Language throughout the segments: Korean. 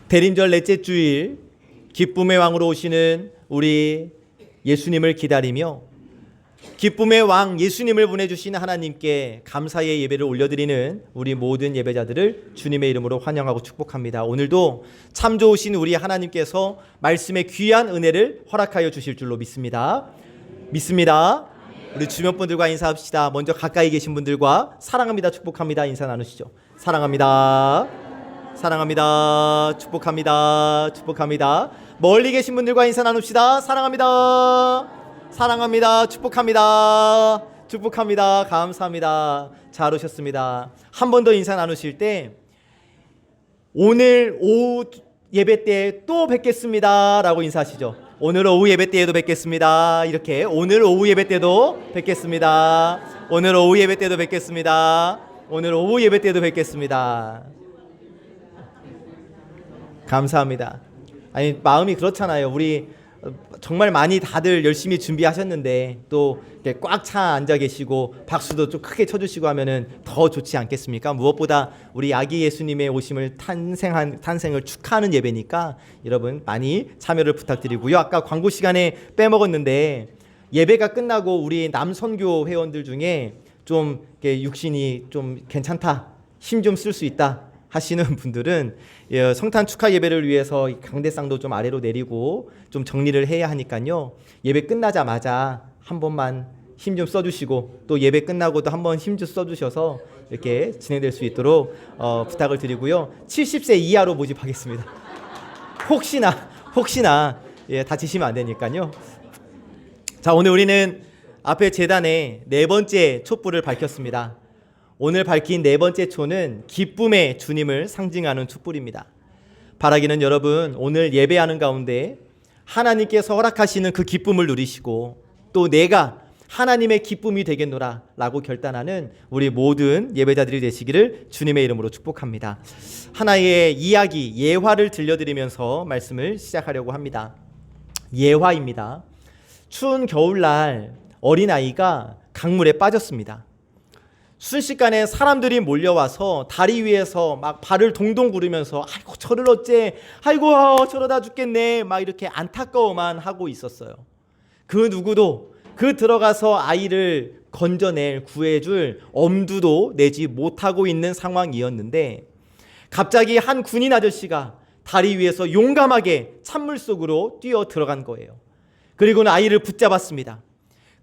대림절 넷째 주일 기쁨의 왕으로 오시는 우리 예수님을 기다리며 기쁨의 왕 예수님을 보내주신 하나님께 감사의 예배를 올려드리는 우리 모든 예배자들을 주님의 이름으로 환영하고 축복합니다. 오늘도 참 좋으신 우리 하나님께서 말씀의 귀한 은혜를 허락하여 주실 줄로 믿습니다. 우리 주변 분들과 인사합시다. 먼저 가까이 계신 분들과 사랑합니다, 축복합니다 인사 나누시죠. 사랑합니다, 사랑합니다, 축복합니다, 축복합니다. 멀리 계신 분들과 인사 나눕시다. 사랑합니다, 사랑합니다, 축복합니다, 축복합니다. 감사합니다. 잘 오셨습니다. 한 번 더 인사 나누실 때 오늘 오후 예배 때 또 뵙겠습니다 라고 인사하시죠. 오늘 오후 예배 때에도 뵙겠습니다. 이렇게 오늘 오후 예배 때도 뵙겠습니다. 오늘 오후 예배 때도 뵙겠습니다. 오늘 오후 예배 때도 뵙겠습니다. 감사합니다. 아니, 마음이 그렇잖아요. 우리 정말 많이 다들 열심히 준비하셨는데 또 이렇게 꽉 차 앉아 계시고 박수도 좀 크게 쳐주시고 하면은 더 좋지 않겠습니까? 무엇보다 우리 아기 예수님의 오심을 탄생을 축하하는 예배니까 여러분 많이 참여를 부탁드리고요. 아까 광고 시간에 빼먹었는데 예배가 끝나고 우리 남선교 회원들 중에 좀 육신이 좀 괜찮다, 힘 좀 쓸 수 있다 하시는 분들은 성탄 축하 예배를 위해서 강대상도 좀 아래로 내리고 좀 정리를 해야 하니까요. 예배 끝나자마자 한 번만 힘 좀 써주시고 또 예배 끝나고도 한 번 힘 좀 써주셔서 이렇게 진행될 수 있도록 부탁을 드리고요. 70세 이하로 모집하겠습니다. 혹시나 다치시면 안 되니까요. 자, 오늘 우리는 앞에 제단에 네 번째 촛불을 밝혔습니다. 오늘 밝힌 네 번째 초는 기쁨의 주님을 상징하는 촛불입니다. 바라기는 여러분 오늘 예배하는 가운데 하나님께서 허락하시는 그 기쁨을 누리시고 또 내가 하나님의 기쁨이 되겠노라 라고 결단하는 우리 모든 예배자들이 되시기를 주님의 이름으로 축복합니다. 하나의 이야기, 예화를 들려드리면서 말씀을 시작하려고 합니다. 예화입니다. 추운 겨울날 어린아이가 강물에 빠졌습니다. 순식간에 사람들이 몰려와서 다리 위에서 막 발을 동동 구르면서 아이고 저를 어째, 아이고 저러다 죽겠네 막 이렇게 안타까워만 하고 있었어요. 그 누구도 그 들어가서 아이를 건져낼, 구해줄 엄두도 내지 못하고 있는 상황이었는데 갑자기 한 군인 아저씨가 다리 위에서 용감하게 찬물 속으로 뛰어 들어간 거예요. 그리고는 아이를 붙잡았습니다.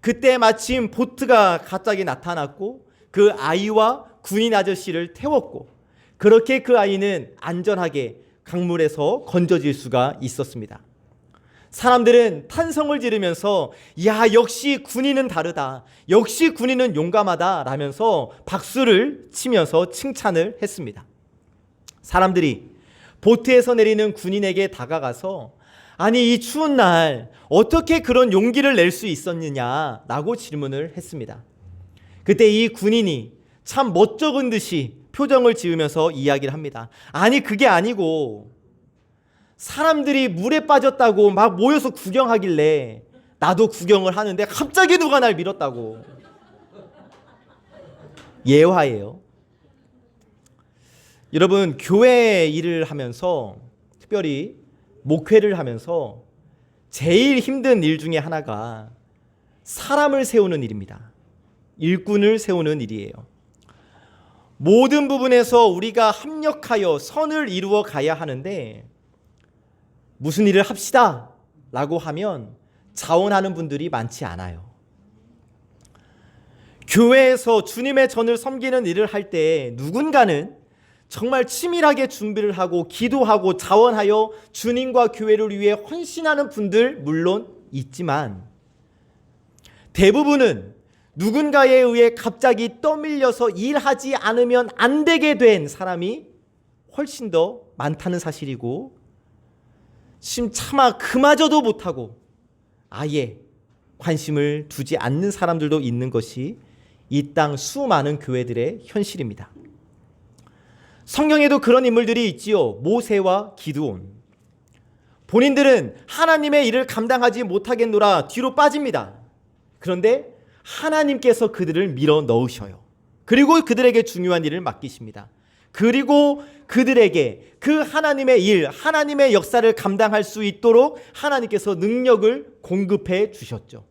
그때 마침 보트가 갑자기 나타났고 그 아이와 군인 아저씨를 태웠고 그렇게 그 아이는 안전하게 강물에서 건져질 수가 있었습니다. 사람들은 탄성을 지르면서 야, 역시 군인은 다르다, 역시 군인은 용감하다 라면서 박수를 치면서 칭찬을 했습니다. 사람들이 보트에서 내리는 군인에게 다가가서 아니 이 추운 날 어떻게 그런 용기를 낼 수 있었느냐라고 질문을 했습니다. 그때 이 군인이 참 멋쩍은 듯이 표정을 지으면서 이야기를 합니다. 아니 그게 아니고 사람들이 물에 빠졌다고 막 모여서 구경하길래 나도 구경을 하는데 갑자기 누가 날 밀었다고. 예화예요. 여러분 교회 일을 하면서 특별히 목회를 하면서 제일 힘든 일 중에 하나가 사람을 세우는 일입니다. 일꾼을 세우는 일이에요. 모든 부분에서 우리가 합력하여 선을 이루어 가야 하는데 무슨 일을 합시다 라고 하면 자원하는 분들이 많지 않아요. 교회에서 주님의 전을 섬기는 일을 할 때 누군가는 정말 치밀하게 준비를 하고 기도하고 자원하여 주님과 교회를 위해 헌신하는 분들 물론 있지만 대부분은 누군가에 의해 갑자기 떠밀려서 일하지 않으면 안 되게 된 사람이 훨씬 더 많다는 사실이고 차마 그마저도 못하고 아예 관심을 두지 않는 사람들도 있는 것이 이 땅 수많은 교회들의 현실입니다. 성경에도 그런 인물들이 있지요. 모세와 기드온. 본인들은 하나님의 일을 감당하지 못하겠노라 뒤로 빠집니다. 그런데 하나님께서 그들을 밀어 넣으셔요. 그리고 그들에게 중요한 일을 맡기십니다. 그리고 그들에게 그 하나님의 일, 하나님의 역사를 감당할 수 있도록 하나님께서 능력을 공급해 주셨죠.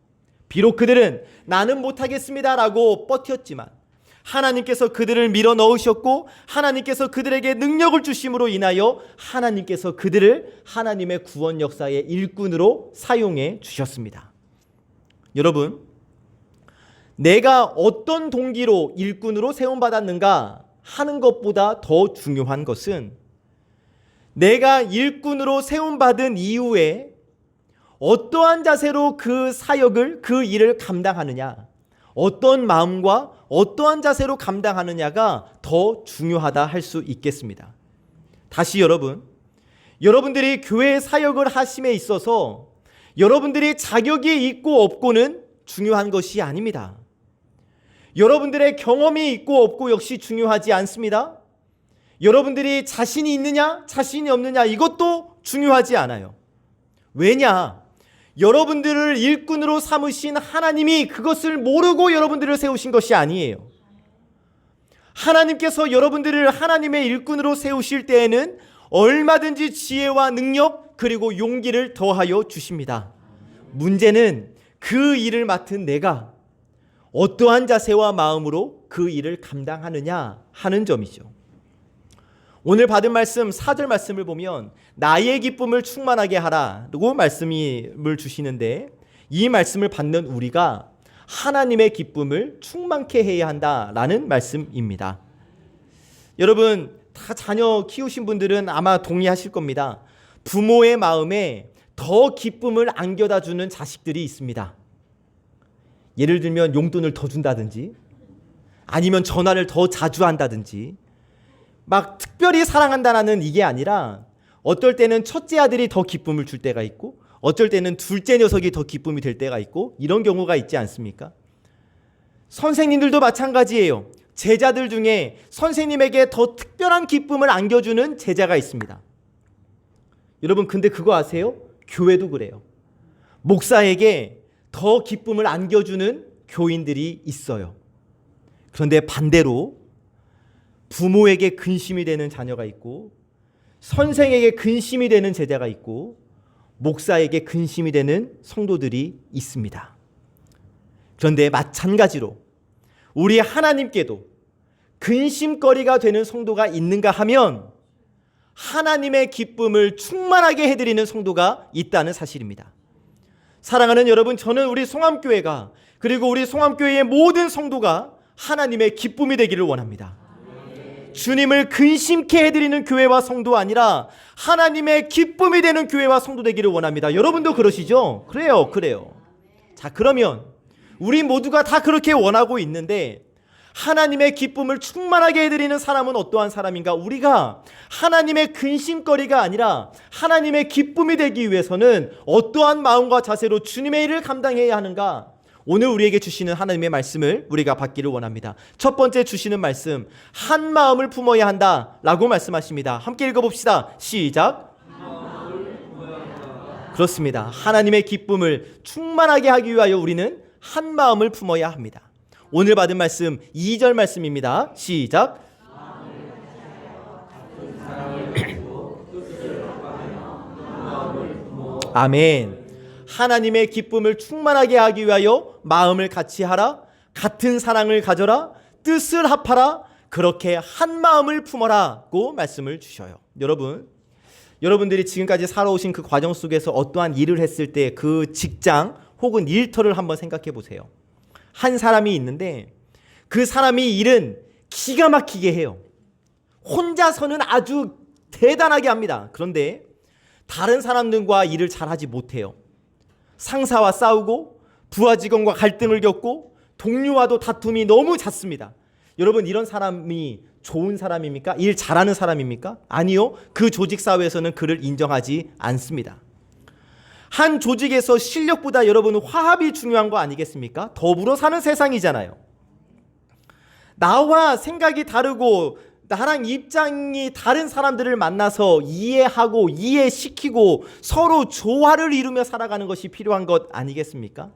비록 그들은 나는 못하겠습니다라고 버텼지만 하나님께서 그들을 밀어 넣으셨고 하나님께서 그들에게 능력을 주심으로 인하여 하나님께서 그들을 하나님의 구원 역사의 일꾼으로 사용해 주셨습니다. 여러분, 내가 어떤 동기로 일꾼으로 세움받았는가 하는 것보다 더 중요한 것은 내가 일꾼으로 세움받은 이후에 어떠한 자세로 그 사역을, 그 일을 감당하느냐, 어떤 마음과 어떠한 자세로 감당하느냐가 더 중요하다 할 수 있겠습니다. 다시 여러분들이 교회 사역을 하심에 있어서 여러분들이 자격이 있고 없고는 중요한 것이 아닙니다. 여러분들의 경험이 있고 없고 역시 중요하지 않습니다. 여러분들이 자신이 있느냐, 자신이 없느냐 이것도 중요하지 않아요. 왜냐? 여러분들을 일꾼으로 삼으신 하나님이 그것을 모르고 여러분들을 세우신 것이 아니에요. 하나님께서 여러분들을 하나님의 일꾼으로 세우실 때에는 얼마든지 지혜와 능력 그리고 용기를 더하여 주십니다. 문제는 그 일을 맡은 내가 어떠한 자세와 마음으로 그 일을 감당하느냐 하는 점이죠. 오늘 받은 말씀 4절 말씀을 보면 나의 기쁨을 충만하게 하라고 말씀을 주시는데 이 말씀을 받는 우리가 하나님의 기쁨을 충만케 해야 한다라는 말씀입니다. 여러분 다 자녀 키우신 분들은 아마 동의하실 겁니다. 부모의 마음에 더 기쁨을 안겨다 주는 자식들이 있습니다. 예를 들면 용돈을 더 준다든지 아니면 전화를 더 자주 한다든지 막 특별히 사랑한다는 이게 아니라 어떨 때는 첫째 아들이 더 기쁨을 줄 때가 있고 어쩔 때는 둘째 녀석이 더 기쁨이 될 때가 있고 이런 경우가 있지 않습니까? 선생님들도 마찬가지예요. 제자들 중에 선생님에게 더 특별한 기쁨을 안겨주는 제자가 있습니다. 여러분 근데 그거 아세요? 교회도 그래요. 목사에게 더 기쁨을 안겨주는 교인들이 있어요. 그런데 반대로 부모에게 근심이 되는 자녀가 있고 선생에게 근심이 되는 제자가 있고 목사에게 근심이 되는 성도들이 있습니다. 그런데 마찬가지로 우리 하나님께도 근심거리가 되는 성도가 있는가 하면 하나님의 기쁨을 충만하게 해드리는 성도가 있다는 사실입니다. 사랑하는 여러분, 저는 우리 송암교회가 그리고 우리 송암교회의 모든 성도가 하나님의 기쁨이 되기를 원합니다. 주님을 근심케 해드리는 교회와 성도 아니라 하나님의 기쁨이 되는 교회와 성도 되기를 원합니다. 여러분도 그러시죠? 그래요. 자, 그러면 우리 모두가 다 그렇게 원하고 있는데 하나님의 기쁨을 충만하게 해드리는 사람은 어떠한 사람인가? 우리가 하나님의 근심거리가 아니라 하나님의 기쁨이 되기 위해서는 어떠한 마음과 자세로 주님의 일을 감당해야 하는가? 오늘 우리에게 주시는 하나님의 말씀을 우리가 받기를 원합니다. 첫 번째 주시는 말씀, 한 마음을 품어야 한다라고 말씀하십니다. 함께 읽어봅시다. 시작. 그렇습니다. 하나님의 기쁨을 충만하게 하기 위하여 우리는 한 마음을 품어야 합니다. 오늘 받은 말씀 2절 말씀입니다. 시작. 아멘. 하나님의 기쁨을 충만하게 하기 위하여 마음을 같이 하라, 같은 사랑을 가져라, 뜻을 합하라, 그렇게 한 마음을 품어라고 말씀을 주셔요. 여러분들이 지금까지 살아오신 그 과정 속에서 어떠한 일을 했을 때 그 직장 혹은 일터를 한번 생각해 보세요. 한 사람이 있는데 그 사람이 일은 기가 막히게 해요. 혼자서는 아주 대단하게 합니다. 그런데 다른 사람들과 일을 잘하지 못해요. 상사와 싸우고 부하 직원과 갈등을 겪고 동료와도 다툼이 너무 잦습니다. 여러분 이런 사람이 좋은 사람입니까? 일 잘하는 사람입니까? 아니요. 그 조직 사회에서는 그를 인정하지 않습니다. 한 조직에서 실력보다 여러분 화합이 중요한 거 아니겠습니까? 더불어 사는 세상이잖아요. 나와 생각이 다르고 나랑 입장이 다른 사람들을 만나서 이해하고 이해시키고 서로 조화를 이루며 살아가는 것이 필요한 것 아니겠습니까?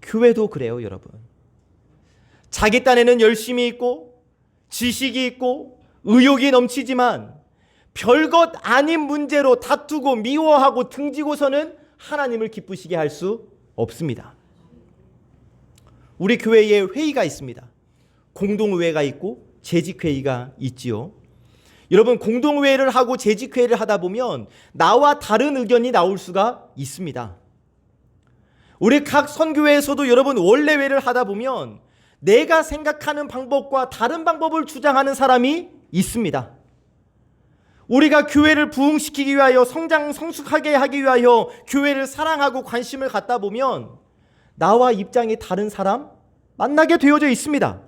교회도 그래요, 여러분. 자기 딴에는 열심히 있고 지식이 있고 의욕이 넘치지만 별것 아닌 문제로 다투고 미워하고 등지고서는 하나님을 기쁘시게 할 수 없습니다. 우리 교회에 회의가 있습니다. 공동회의가 있고 재직회의가 있지요. 여러분, 공동회의를 하고 재직회의를 하다 보면 나와 다른 의견이 나올 수가 있습니다. 우리 각 선교회에서도 여러분 원래회를 하다 보면 내가 생각하는 방법과 다른 방법을 주장하는 사람이 있습니다. 우리가 교회를 부흥시키기 위하여 성숙하게 하기 위하여 교회를 사랑하고 관심을 갖다 보면 나와 입장이 다른 사람 만나게 되어져 있습니다.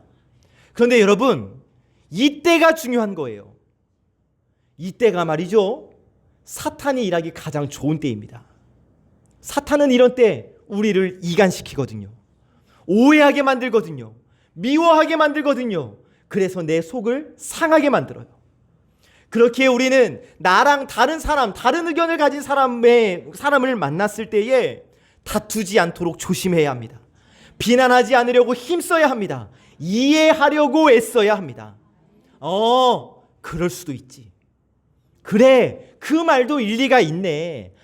그런데 여러분, 이때가 중요한 거예요. 이때가 말이죠, 사탄이 일하기 가장 좋은 때입니다. 사탄은 이런 때 우리를 이간시키거든요. 오해하게 만들거든요. 미워하게 만들거든요. 그래서 내 속을 상하게 만들어요. 그렇게 우리는 나랑 다른 사람, 다른 의견을 가진 사람을 만났을 때에 다투지 않도록 조심해야 합니다. 비난하지 않으려고 힘써야 합니다. 이해하려고 애써야 합니다. 그럴 수도 있지. 그래, 그 말도 일리가 있네.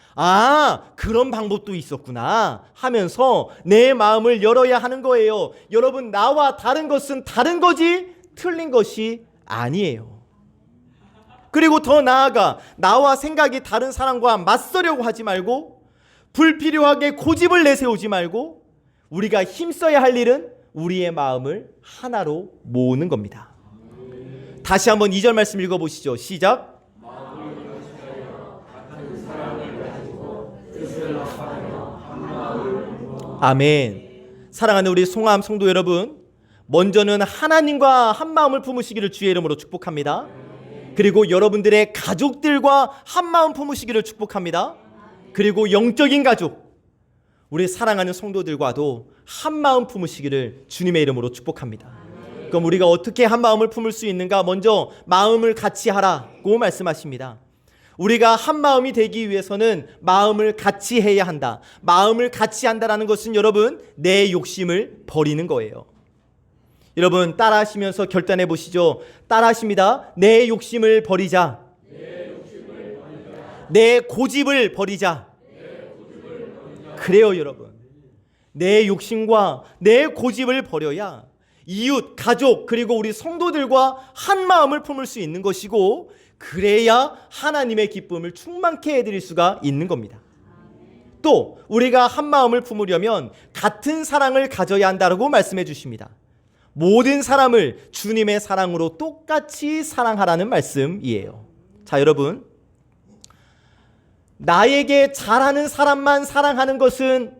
그런 방법도 있었구나 하면서 내 마음을 열어야 하는 거예요. 여러분, 나와 다른 것은 다른 거지 틀린 것이 아니에요. 그리고 더 나아가 나와 생각이 다른 사람과 맞서려고 하지 말고 불필요하게 고집을 내세우지 말고 우리가 힘써야 할 일은 우리의 마음을 하나로 모으는 겁니다. 다시 한번 2절 말씀 읽어보시죠. 시작. 아멘. 사랑하는 우리 송암 성도 여러분, 먼저는 하나님과 한 마음을 품으시기를 주의 이름으로 축복합니다. 그리고 여러분들의 가족들과 한 마음 품으시기를 축복합니다. 그리고 영적인 가족, 우리 사랑하는 성도들과도 한 마음 품으시기를 주님의 이름으로 축복합니다. 그럼 우리가 어떻게 한 마음을 품을 수 있는가? 먼저 마음을 같이 하라고 말씀하십니다. 우리가 한 마음이 되기 위해서는 마음을 같이 해야 한다. 마음을 같이 한다라는 것은 여러분, 내 욕심을 버리는 거예요. 여러분, 따라하시면서 결단해 보시죠. 따라하십니다. 내 욕심을 버리자. 내 고집을 버리자. 그래요, 여러분. 내 욕심과 내 고집을 버려야 이웃, 가족, 그리고 우리 성도들과 한 마음을 품을 수 있는 것이고, 그래야 하나님의 기쁨을 충만케 해드릴 수가 있는 겁니다. 또 우리가 한 마음을 품으려면 같은 사랑을 가져야 한다고 말씀해 주십니다. 모든 사람을 주님의 사랑으로 똑같이 사랑하라는 말씀이에요. 자, 여러분, 나에게 잘하는 사람만 사랑하는 것은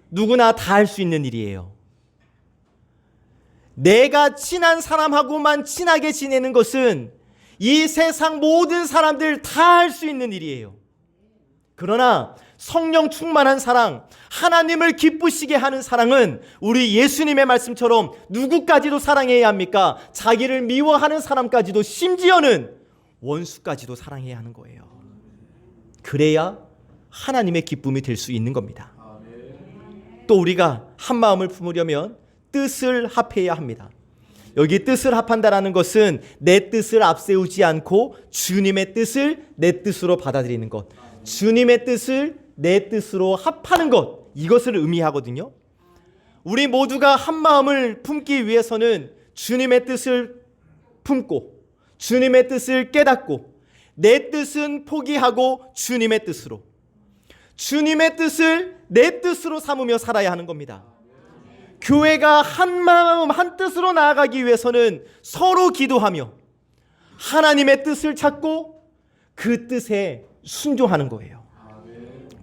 누구나 다 할 수 있는 일이에요. 내가 친한 사람하고만 친하게 지내는 것은 이 세상 모든 사람들 다 할 수 있는 일이에요. 그러나 성령 충만한 사랑, 하나님을 기쁘시게 하는 사랑은 우리 예수님의 말씀처럼 누구까지도 사랑해야 합니까? 자기를 미워하는 사람까지도, 심지어는 원수까지도 사랑해야 하는 거예요. 그래야 하나님의 기쁨이 될 수 있는 겁니다. 또 우리가 한 마음을 품으려면 뜻을 합해야 합니다. 여기 뜻을 합한다라는 것은 내 뜻을 앞세우지 않고 주님의 뜻을 내 뜻으로 받아들이는 것, 주님의 뜻을 내 뜻으로 합하는 것, 이것을 의미하거든요. 우리 모두가 한 마음을 품기 위해서는 주님의 뜻을 품고 주님의 뜻을 깨닫고 내 뜻은 포기하고 주님의 뜻으로, 주님의 뜻을 내 뜻으로 삼으며 살아야 하는 겁니다. 교회가 한 마음 한 뜻으로 나아가기 위해서는 서로 기도하며 하나님의 뜻을 찾고 그 뜻에 순종하는 거예요.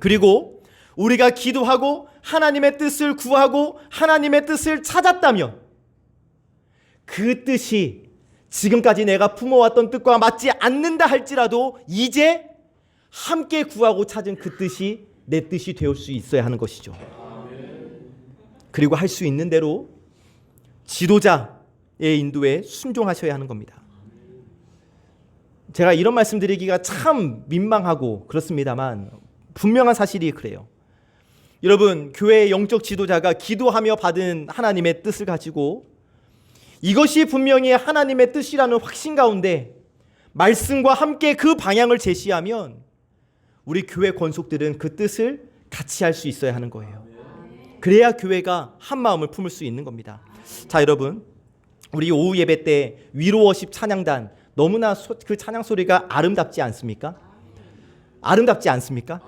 그리고 우리가 기도하고 하나님의 뜻을 구하고 하나님의 뜻을 찾았다면 그 뜻이 지금까지 내가 품어왔던 뜻과 맞지 않는다 할지라도 이제 함께 구하고 찾은 그 뜻이 내 뜻이 되올 수 있어야 하는 것이죠. 그리고 할 수 있는 대로 지도자의 인도에 순종하셔야 하는 겁니다. 제가 이런 말씀 드리기가 참 민망하고 그렇습니다만 분명한 사실이 그래요. 여러분, 교회의 영적 지도자가 기도하며 받은 하나님의 뜻을 가지고 이것이 분명히 하나님의 뜻이라는 확신 가운데 말씀과 함께 그 방향을 제시하면 우리 교회 권속들은 그 뜻을 같이 할 수 있어야 하는 거예요. 그래야 교회가 한 마음을 품을 수 있는 겁니다. 자, 여러분, 우리 오후 예배 때 위로워십 찬양단 너무나 그 찬양 소리가 아름답지 않습니까? 아름답지 않습니까?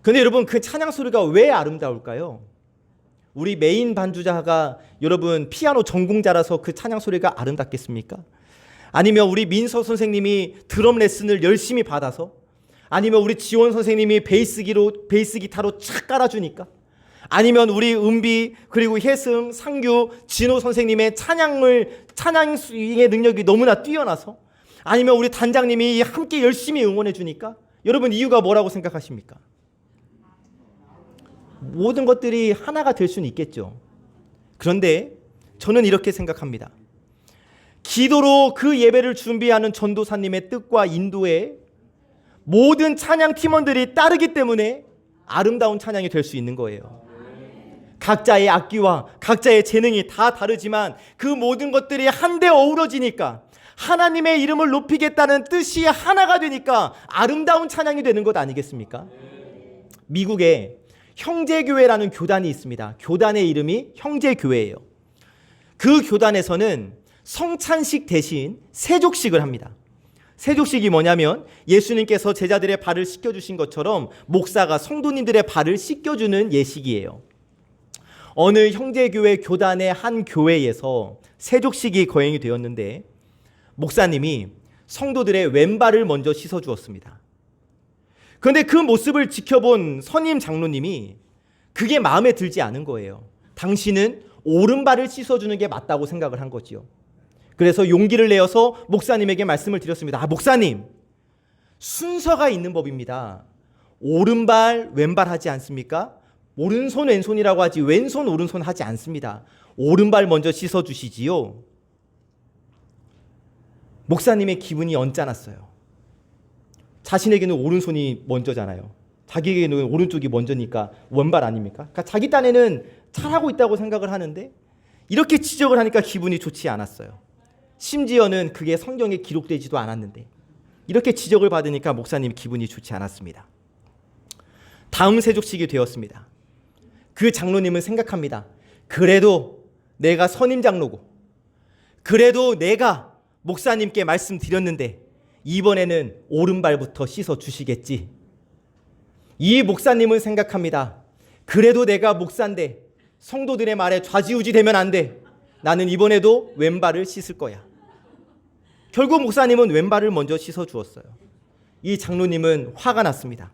근데 여러분, 그 찬양 소리가 왜 아름다울까요? 우리 메인 반주자가 여러분 피아노 전공자라서 그 찬양 소리가 아름답겠습니까? 아니면 우리 민서 선생님이 드럼 레슨을 열심히 받아서, 아니면 우리 지원 선생님이 베이스 기타로 착 깔아주니까, 아니면 우리 은비 그리고 혜승, 상규, 진호 선생님의 찬양의 능력이 너무나 뛰어나서, 아니면 우리 단장님이 함께 열심히 응원해 주니까, 여러분 이유가 뭐라고 생각하십니까? 모든 것들이 하나가 될 수는 있겠죠. 그런데 저는 이렇게 생각합니다. 기도로 그 예배를 준비하는 전도사님의 뜻과 인도에 모든 찬양 팀원들이 따르기 때문에 아름다운 찬양이 될 수 있는 거예요. 각자의 악기와 각자의 재능이 다 다르지만 그 모든 것들이 한데 어우러지니까, 하나님의 이름을 높이겠다는 뜻이 하나가 되니까 아름다운 찬양이 되는 것 아니겠습니까? 미국에 형제교회라는 교단이 있습니다. 교단의 이름이 형제교회예요. 그 교단에서는 성찬식 대신 세족식을 합니다. 세족식이 뭐냐면 예수님께서 제자들의 발을 씻겨주신 것처럼 목사가 성도님들의 발을 씻겨주는 예식이에요. 어느 형제교회 교단의 한 교회에서 세족식이 거행이 되었는데 목사님이 성도들의 왼발을 먼저 씻어주었습니다. 그런데 그 모습을 지켜본 선임 장로님이 그게 마음에 들지 않은 거예요. 당신은 오른발을 씻어주는 게 맞다고 생각을 한 거지요. 그래서 용기를 내어서 목사님에게 말씀을 드렸습니다. 목사님, 순서가 있는 법입니다. 오른발, 왼발 하지 않습니까? 오른손, 왼손이라고 하지 왼손, 오른손 하지 않습니다. 오른발 먼저 씻어주시지요. 목사님의 기분이 언짢았어요. 자신에게는 오른손이 먼저잖아요. 자기에게는 오른쪽이 먼저니까 왼발 아닙니까? 그러니까 자기 딴에는 잘하고 있다고 생각을 하는데 이렇게 지적을 하니까 기분이 좋지 않았어요. 심지어는 그게 성경에 기록되지도 않았는데 이렇게 지적을 받으니까 목사님 기분이 좋지 않았습니다. 다음 세족식이 되었습니다. 그 장로님은 생각합니다. 그래도 내가 선임 장로고, 그래도 내가 목사님께 말씀드렸는데 이번에는 오른발부터 씻어 주시겠지. 이 목사님은 생각합니다. 그래도 내가 목사인데 성도들의 말에 좌지우지 되면 안 돼. 나는 이번에도 왼발을 씻을 거야. 결국 목사님은 왼발을 먼저 씻어 주었어요. 이 장로님은 화가 났습니다.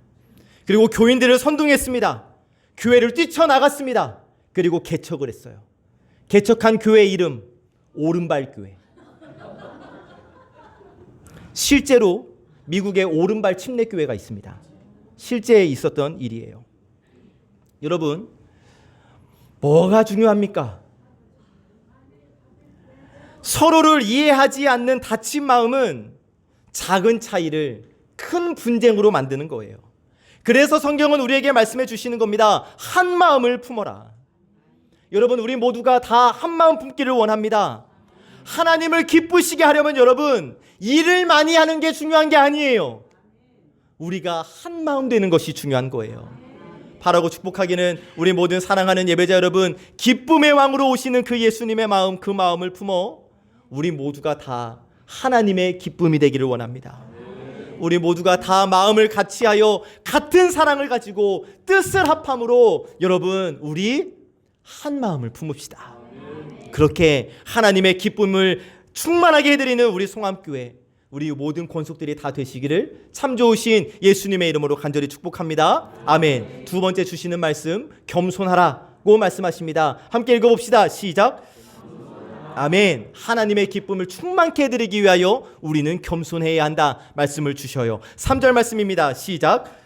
그리고 교인들을 선동했습니다. 교회를 뛰쳐나갔습니다. 그리고 개척을 했어요. 개척한 교회 이름 오른발 교회. 실제로 미국에 오른발 침례교회가 있습니다. 실제 있었던 일이에요. 여러분, 뭐가 중요합니까? 서로를 이해하지 않는 다친 마음은 작은 차이를 큰 분쟁으로 만드는 거예요. 그래서 성경은 우리에게 말씀해 주시는 겁니다. 한 마음을 품어라. 여러분, 우리 모두가 다 한 마음 품기를 원합니다. 하나님을 기쁘시게 하려면 여러분, 일을 많이 하는 게 중요한 게 아니에요. 우리가 한 마음 되는 것이 중요한 거예요. 바라고 축복하기는 우리 모든 사랑하는 예배자 여러분, 기쁨의 왕으로 오시는 그 예수님의 마음, 그 마음을 품어 우리 모두가 다 하나님의 기쁨이 되기를 원합니다. 우리 모두가 다 마음을 같이하여 같은 사랑을 가지고 뜻을 합함으로 여러분, 우리 한 마음을 품읍시다. 그렇게 하나님의 기쁨을 충만하게 해드리는 우리 송암교회, 우리 모든 권속들이 다 되시기를 참 좋으신 예수님의 이름으로 간절히 축복합니다. 아멘. 두 번째 주시는 말씀, 겸손하라고 말씀하십니다. 함께 읽어봅시다. 시작. 아멘. 하나님의 기쁨을 충만케 해드리기 위하여 우리는 겸손해야 한다 말씀을 주셔요. 3절 말씀입니다. 시작.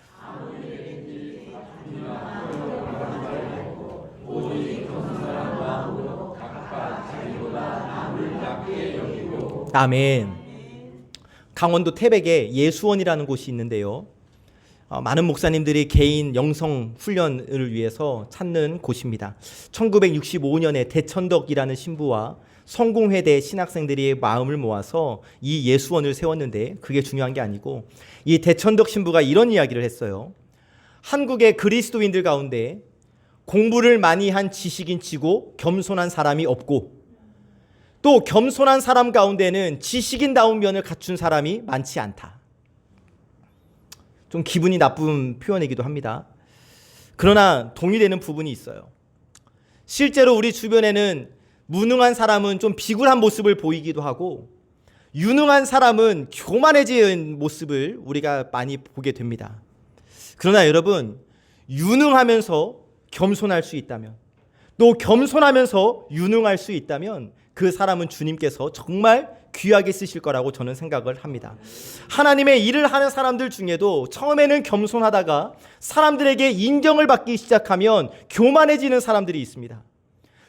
아멘. 강원도 태백에 예수원이라는 곳이 있는데요. 많은 목사님들이 개인 영성 훈련을 위해서 찾는 곳입니다. 1965년에 대천덕이라는 신부와 성공회대 신학생들이 마음을 모아서 이 예수원을 세웠는데 그게 중요한 게 아니고 이 대천덕 신부가 이런 이야기를 했어요. 한국의 그리스도인들 가운데 공부를 많이 한 지식인 치고 겸손한 사람이 없고 또 겸손한 사람 가운데는 지식인다운 면을 갖춘 사람이 많지 않다. 좀 기분이 나쁜 표현이기도 합니다. 그러나 동의되는 부분이 있어요. 실제로 우리 주변에는 무능한 사람은 좀 비굴한 모습을 보이기도 하고 유능한 사람은 교만해진 모습을 우리가 많이 보게 됩니다. 그러나 여러분, 유능하면서 겸손할 수 있다면 또 겸손하면서 유능할 수 있다면 그 사람은 주님께서 정말 귀하게 쓰실 거라고 저는 생각을 합니다. 하나님의 일을 하는 사람들 중에도 처음에는 겸손하다가 사람들에게 인정을 받기 시작하면 교만해지는 사람들이 있습니다.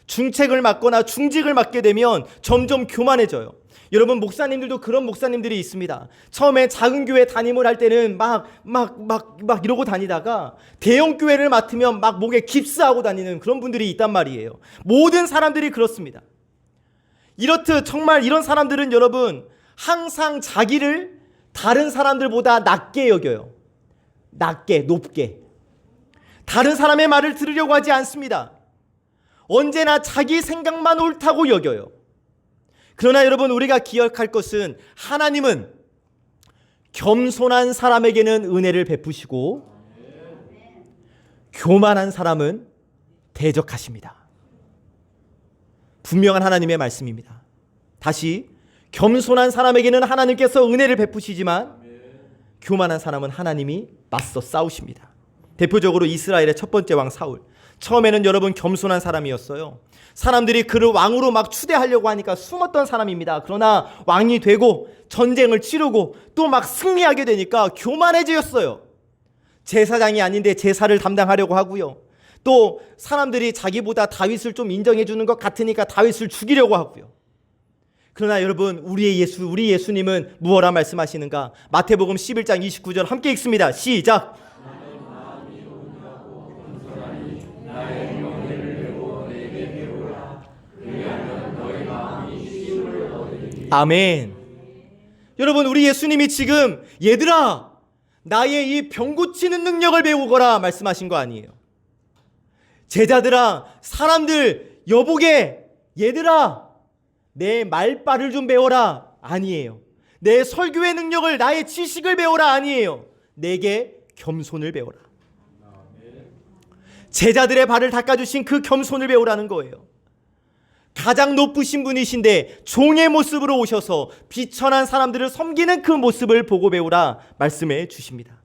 중책을 맡거나 중직을 맡게 되면 점점 교만해져요. 여러분, 목사님들도 그런 목사님들이 있습니다. 처음에 작은 교회 담임을 할 때는 막 이러고 다니다가 대형 교회를 맡으면 막 목에 깁스하고 다니는 그런 분들이 있단 말이에요. 모든 사람들이 그렇습니다. 이렇듯 정말 이런 사람들은 여러분 항상 자기를 다른 사람들보다 낮게 여겨요. 높게. 다른 사람의 말을 들으려고 하지 않습니다. 언제나 자기 생각만 옳다고 여겨요. 그러나 여러분, 우리가 기억할 것은 하나님은 겸손한 사람에게는 은혜를 베푸시고 교만한 사람은 대적하십니다. 분명한 하나님의 말씀입니다. 다시, 겸손한 사람에게는 하나님께서 은혜를 베푸시지만 교만한 사람은 하나님이 맞서 싸우십니다. 대표적으로 이스라엘의 첫 번째 왕 사울. 처음에는 여러분 겸손한 사람이었어요. 사람들이 그를 왕으로 막 추대하려고 하니까 숨었던 사람입니다. 그러나 왕이 되고 전쟁을 치르고 또 막 승리하게 되니까 교만해졌어요. 제사장이 아닌데 제사를 담당하려고 하고요. 또 사람들이 자기보다 다윗을 좀 인정해 주는 것 같으니까 다윗을 죽이려고 하고요. 그러나 여러분, 우리 예수님은 무엇라 말씀하시는가? 마태복음 11장 29절 함께 읽습니다. 시작. 아멘. 여러분, 우리 예수님이 지금 얘들아 나의 이 병 고치는 능력을 배우거라 말씀하신 거 아니에요. 제자들아, 사람들 여보게 얘들아 내 말발을 좀 배워라 아니에요. 내 설교의 능력을, 나의 지식을 배워라 아니에요. 내게 겸손을 배워라. 제자들의 발을 닦아주신 그 겸손을 배우라는 거예요. 가장 높으신 분이신데 종의 모습으로 오셔서 비천한 사람들을 섬기는 그 모습을 보고 배우라 말씀해 주십니다.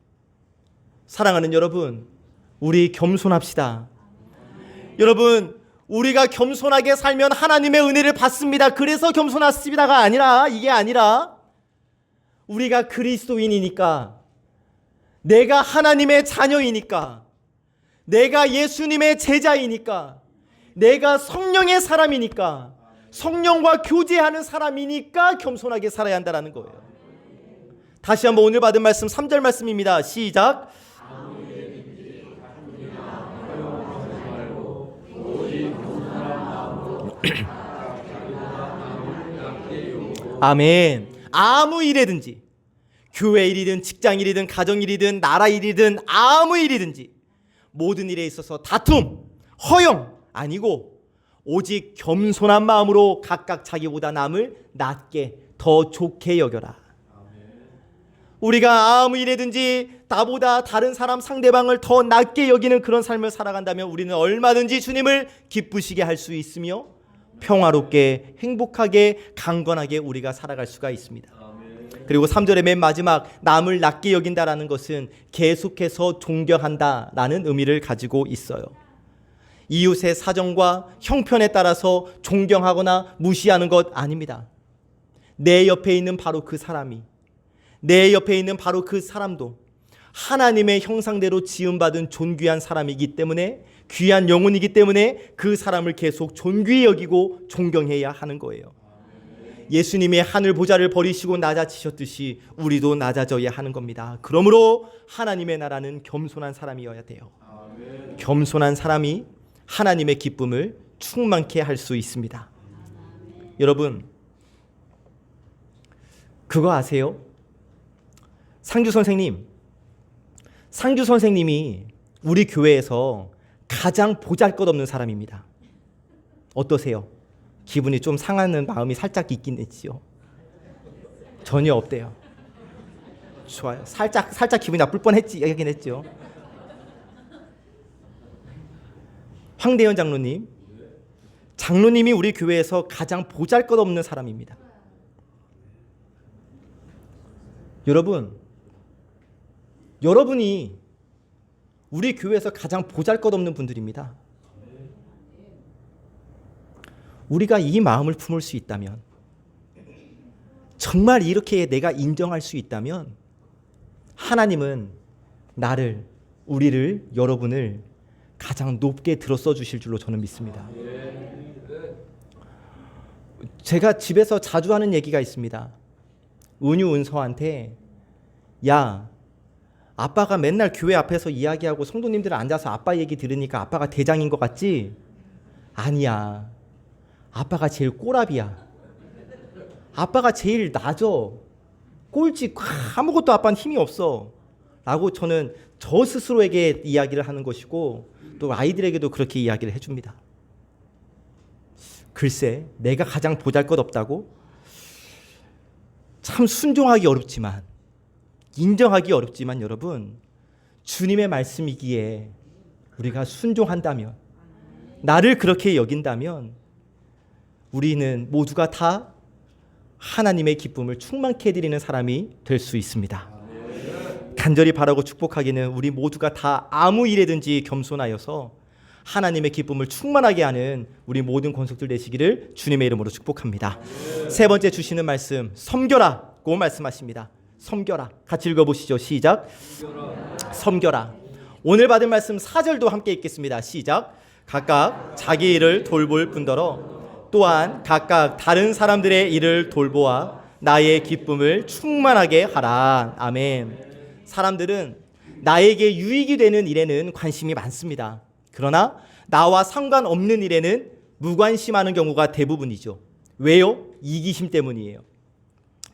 사랑하는 여러분, 우리 겸손합시다. 여러분, 우리가 겸손하게 살면 하나님의 은혜를 받습니다. 그래서 겸손하십니다가 아니라, 이게 아니라 우리가 그리스도인이니까, 내가 하나님의 자녀이니까, 내가 예수님의 제자이니까, 내가 성령의 사람이니까, 성령과 교제하는 사람이니까 겸손하게 살아야 한다는 거예요. 다시 한번 오늘 받은 말씀 3절 말씀입니다. 시작. 아멘. 아무 일이든지, 교회 일이든 직장 일이든 가정 일이든 나라 일이든 아무 일이든지 모든 일에 있어서 다툼, 허영 아니고 오직 겸손한 마음으로 각각 자기보다 남을 낮게 더 좋게 여겨라. 우리가 아무 일이든지 나보다 다른 사람 상대방을 더 낮게 여기는 그런 삶을 살아간다면 우리는 얼마든지 주님을 기쁘시게 할 수 있으며 평화롭게 행복하게 강건하게 우리가 살아갈 수가 있습니다. 그리고 3절의 맨 마지막, 남을 낮게 여긴다라는 것은 계속해서 존경한다라는 의미를 가지고 있어요. 이웃의 사정과 형편에 따라서 존경하거나 무시하는 것 아닙니다. 내 옆에 있는 바로 그 사람이, 내 옆에 있는 바로 그 사람도 하나님의 형상대로 지음받은 존귀한 사람이기 때문에, 귀한 영혼이기 때문에 그 사람을 계속 존귀히 여기고 존경해야 하는 거예요. 예수님의 하늘 보좌를 버리시고 낮아지셨듯이 우리도 낮아져야 하는 겁니다. 그러므로 하나님의 나라는 겸손한 사람이어야 돼요. 겸손한 사람이 하나님의 기쁨을 충만케 할 수 있습니다. 여러분, 그거 아세요? 상주 선생님이 우리 교회에서 가장 보잘것없는 사람입니다. 어떠세요? 기분이 좀 상하는 마음이 살짝 있긴 했지요. 전혀 없대요. 좋아요. 살짝 기분이 나쁠 뻔했긴 했죠. 황대현 장로님이 우리 교회에서 가장 보잘것없는 사람입니다. 여러분이 우리 교회에서 가장 보잘것없는 분들입니다. 우리가 이 마음을 품을 수 있다면, 정말 이렇게 내가 인정할 수 있다면, 하나님은 우리를, 여러분을 가장 높게 들어써 주실 줄로 저는 믿습니다. 제가 집에서 자주 하는 얘기가 있습니다. 은서한테, 야, 아빠가 맨날 교회 앞에서 이야기하고 성도님들 앉아서 아빠 얘기 들으니까 아빠가 대장인 것 같지? 아니야. 아빠가 제일 꼬랍이야. 아빠가 제일 낮어. 꼴찌. 아무것도 아빠는 힘이 없어. 라고 저는 저 스스로에게 이야기를 하는 것이고, 또 아이들에게도 그렇게 이야기를 해줍니다. 글쎄, 내가 가장 보잘것없다고? 참 순종하기 어렵지만, 인정하기 어렵지만, 여러분, 주님의 말씀이기에 우리가 순종한다면, 나를 그렇게 여긴다면, 우리는 모두가 다 하나님의 기쁨을 충만케 해드리는 사람이 될 수 있습니다. 간절히 바라고 축복하기는 우리 모두가 다 아무 일에든지 겸손하여서 하나님의 기쁨을 충만하게 하는 우리 모든 권속들 되시기를 주님의 이름으로 축복합니다. 세 번째 주시는 말씀, 섬겨라고 말씀하십니다. 섬겨라. 같이 읽어보시죠. 시작. 섬겨라. 오늘 받은 말씀 4절도 함께 읽겠습니다. 시작. 각각 자기 일을 돌볼 뿐더러 또한 각각 다른 사람들의 일을 돌보아 나의 기쁨을 충만하게 하라. 아멘. 사람들은 나에게 유익이 되는 일에는 관심이 많습니다. 그러나 나와 상관없는 일에는 무관심하는 경우가 대부분이죠. 왜요? 이기심 때문이에요.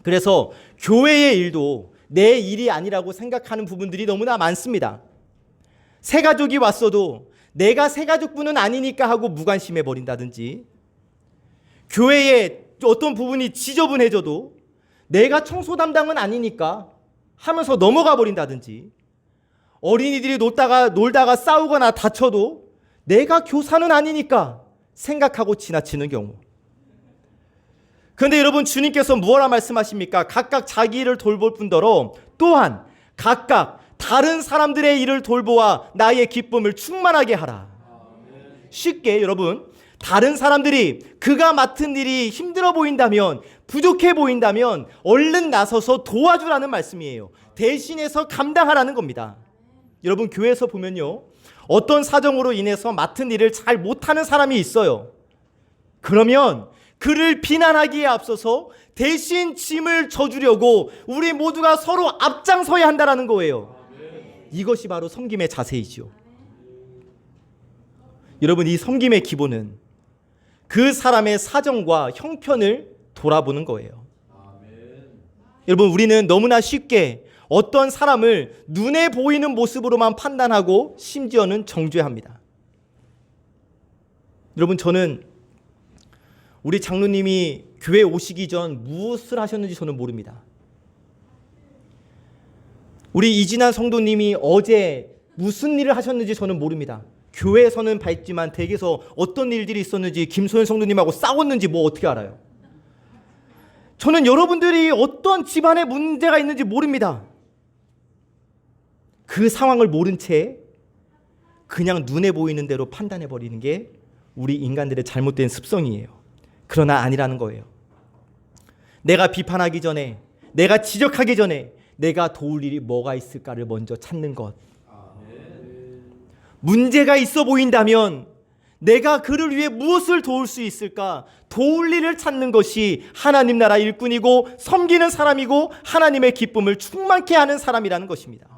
그래서 교회의 일도 내 일이 아니라고 생각하는 부분들이 너무나 많습니다. 새가족이 왔어도 내가 새가족분은 아니니까 하고 무관심해 버린다든지, 교회에 어떤 부분이 지저분해져도 내가 청소 담당은 아니니까 하면서 넘어가 버린다든지, 어린이들이 놀다가 싸우거나 다쳐도 내가 교사는 아니니까 생각하고 지나치는 경우. 그런데 여러분, 주님께서 무엇라 말씀하십니까? 각각 자기 일을 돌볼 뿐더러 또한 각각 다른 사람들의 일을 돌보아 나의 기쁨을 충만하게 하라. 쉽게 여러분, 다른 사람들이 그가 맡은 일이 힘들어 보인다면, 부족해 보인다면 얼른 나서서 도와주라는 말씀이에요. 대신해서 감당하라는 겁니다. 여러분, 교회에서 보면요, 어떤 사정으로 인해서 맡은 일을 잘 못하는 사람이 있어요. 그러면 그를 비난하기에 앞서서 대신 짐을 져주려고 우리 모두가 서로 앞장서야 한다는 거예요. 이것이 바로 섬김의 자세이죠. 여러분, 이 섬김의 기본은 그 사람의 사정과 형편을 돌아보는 거예요. 여러분, 우리는 너무나 쉽게 어떤 사람을 눈에 보이는 모습으로만 판단하고 심지어는 정죄합니다. 여러분, 저는 우리 장로님이 교회 오시기 전 무엇을 하셨는지 저는 모릅니다. 우리 이진환 성도님이 어제 무슨 일을 하셨는지 저는 모릅니다. 교회에서는 봤지만 댁에서 어떤 일들이 있었는지, 김소연 성도님하고 싸웠는지 뭐 어떻게 알아요? 저는 여러분들이 어떤 집안에 문제가 있는지 모릅니다. 그 상황을 모른 채 그냥 눈에 보이는 대로 판단해버리는 게 우리 인간들의 잘못된 습성이에요. 그러나 아니라는 거예요. 내가 비판하기 전에, 내가 지적하기 전에 내가 도울 일이 뭐가 있을까를 먼저 찾는 것. 문제가 있어 보인다면 내가 그를 위해 무엇을 도울 수 있을까? 도울 일을 찾는 것이 하나님 나라 일꾼이고 섬기는 사람이고 하나님의 기쁨을 충만케 하는 사람이라는 것입니다.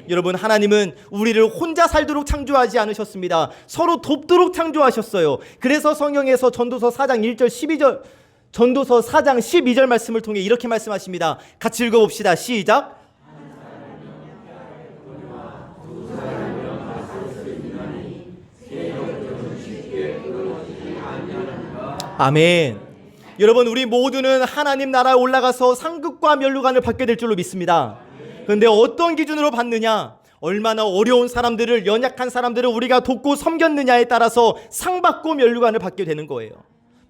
여러분, 하나님은 우리를 혼자 살도록 창조하지 않으셨습니다. 서로 돕도록 창조하셨어요. 그래서 성경에서 전도서 4장 1절 12절 전도서 4장 12절 말씀을 통해 이렇게 말씀하십니다. 같이 읽어봅시다. 시작. 아멘. 여러분, 우리 모두는 하나님 나라에 올라가서 상급과 면류관을 받게 될 줄로 믿습니다. 그런데 어떤 기준으로 받느냐? 얼마나 어려운 사람들을, 연약한 사람들을 우리가 돕고 섬겼느냐에 따라서 상 받고 면류관을 받게 되는 거예요.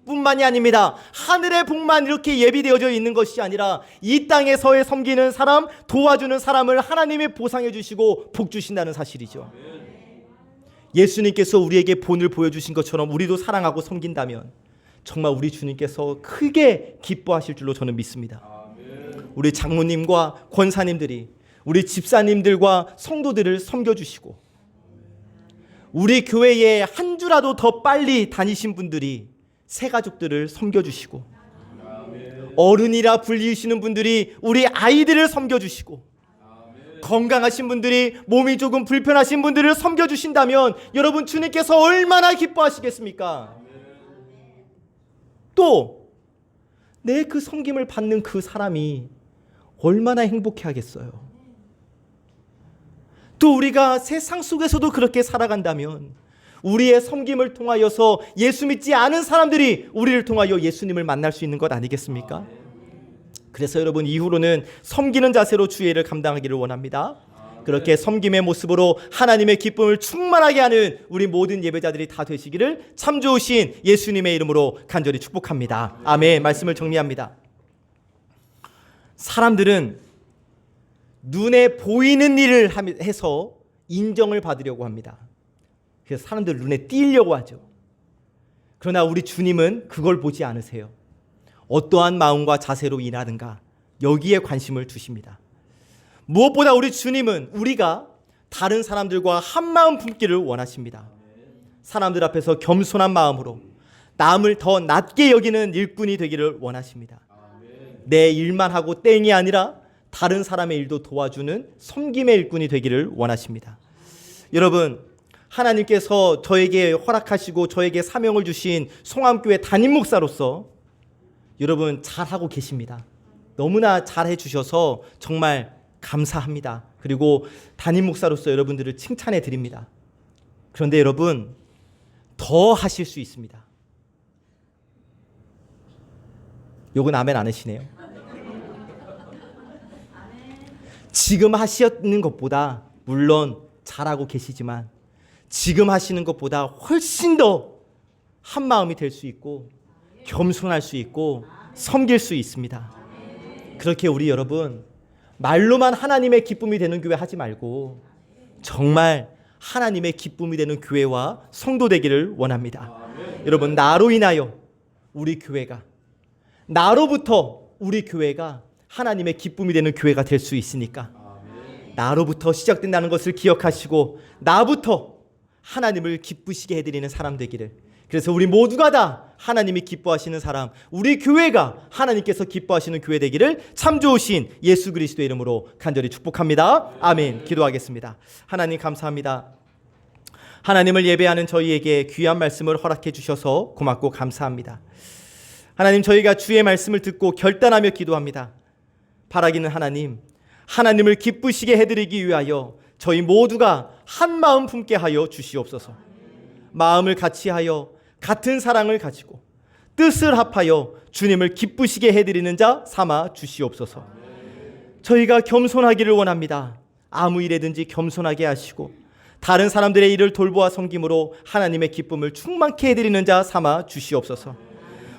뿐만이 아닙니다. 하늘의 복만 이렇게 예비되어져 있는 것이 아니라 이 땅에서의 섬기는 사람, 도와주는 사람을 하나님이 보상해 주시고 복 주신다는 사실이죠. 예수님께서 우리에게 본을 보여주신 것처럼 우리도 사랑하고 섬긴다면 정말 우리 주님께서 크게 기뻐하실 줄로 저는 믿습니다. 우리 장로님과 권사님들이 우리 집사님들과 성도들을 섬겨주시고 우리 교회에 한 주라도 더 빨리 다니신 분들이 새 가족들을 섬겨주시고 어른이라 불리시는 분들이 우리 아이들을 섬겨주시고 건강하신 분들이 몸이 조금 불편하신 분들을 섬겨주신다면 여러분, 주님께서 얼마나 기뻐하시겠습니까? 또 내 그 섬김을 받는 그 사람이 얼마나 행복해 하겠어요. 또 우리가 세상 속에서도 그렇게 살아간다면 우리의 섬김을 통하여서 예수 믿지 않은 사람들이 우리를 통하여 예수님을 만날 수 있는 것 아니겠습니까? 그래서 여러분, 이후로는 섬기는 자세로 주의를 감당하기를 원합니다. 그렇게 섬김의 모습으로 하나님의 기쁨을 충만하게 하는 우리 모든 예배자들이 다 되시기를 참 좋으신 예수님의 이름으로 간절히 축복합니다. 아멘. 말씀을 정리합니다. 사람들은 눈에 보이는 일을 해서 인정을 받으려고 합니다. 그래서 사람들 눈에 띄려고 하죠. 그러나 우리 주님은 그걸 보지 않으세요. 어떠한 마음과 자세로 일하는가, 여기에 관심을 두십니다. 무엇보다 우리 주님은 우리가 다른 사람들과 한 마음 품기를 원하십니다. 사람들 앞에서 겸손한 마음으로 남을 더 낮게 여기는 일꾼이 되기를 원하십니다. 내 일만 하고 땡이 아니라 다른 사람의 일도 도와주는 섬김의 일꾼이 되기를 원하십니다. 여러분, 하나님께서 저에게 허락하시고 저에게 사명을 주신 송암교회 담임 목사로서 여러분 잘하고 계십니다. 너무나 잘해 주셔서 정말 감사합니다. 그리고 담임 목사로서 여러분들을 칭찬해 드립니다. 그런데 여러분, 더 하실 수 있습니다. 요건 아멘 안 하시네요. 지금 하시는 것보다 물론 잘하고 계시지만 지금 하시는 것보다 훨씬 더 한마음이 될 수 있고 겸손할 수 있고 섬길 수 있습니다. 그렇게 우리 여러분 말로만 하나님의 기쁨이 되는 교회 하지 말고 정말 하나님의 기쁨이 되는 교회와 성도 되기를 원합니다. 여러분, 나로 인하여 우리 교회가, 나로부터 우리 교회가 하나님의 기쁨이 되는 교회가 될 수 있으니까 나로부터 시작된다는 것을 기억하시고 나부터 하나님을 기쁘시게 해드리는 사람 되기를, 그래서 우리 모두가 다 하나님이 기뻐하시는 사람, 우리 교회가 하나님께서 기뻐하시는 교회 되기를 참 좋으신 예수 그리스도의 이름으로 간절히 축복합니다. 아멘. 기도하겠습니다. 하나님 감사합니다. 하나님을 예배하는 저희에게 귀한 말씀을 허락해 주셔서 고맙고 감사합니다. 하나님, 저희가 주의 말씀을 듣고 결단하며 기도합니다. 바라기는 하나님, 하나님을 기쁘시게 해드리기 위하여 저희 모두가 한 마음 품게 하여 주시옵소서. 마음을 같이하여 같은 사랑을 가지고 뜻을 합하여 주님을 기쁘시게 해드리는 자 삼아 주시옵소서. 저희가 겸손하기를 원합니다. 아무 일에든지 겸손하게 하시고 다른 사람들의 일을 돌보아 섬김으로 하나님의 기쁨을 충만케 해드리는 자 삼아 주시옵소서.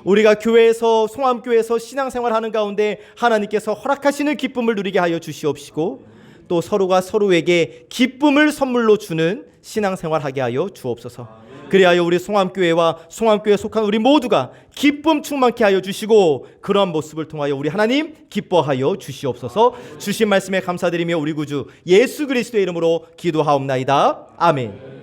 우리가 교회에서, 송암교회에서 신앙생활하는 가운데 하나님께서 허락하시는 기쁨을 누리게 하여 주시옵시고 또 서로가 서로에게 기쁨을 선물로 주는 신앙생활하게 하여 주옵소서. 그리하여 우리 송암교회와 송암교회에 속한 우리 모두가 기쁨 충만케 하여 주시고 그러한 모습을 통하여 우리 하나님 기뻐하여 주시옵소서. 주신 말씀에 감사드리며 우리 구주 예수 그리스도의 이름으로 기도하옵나이다. 아멘.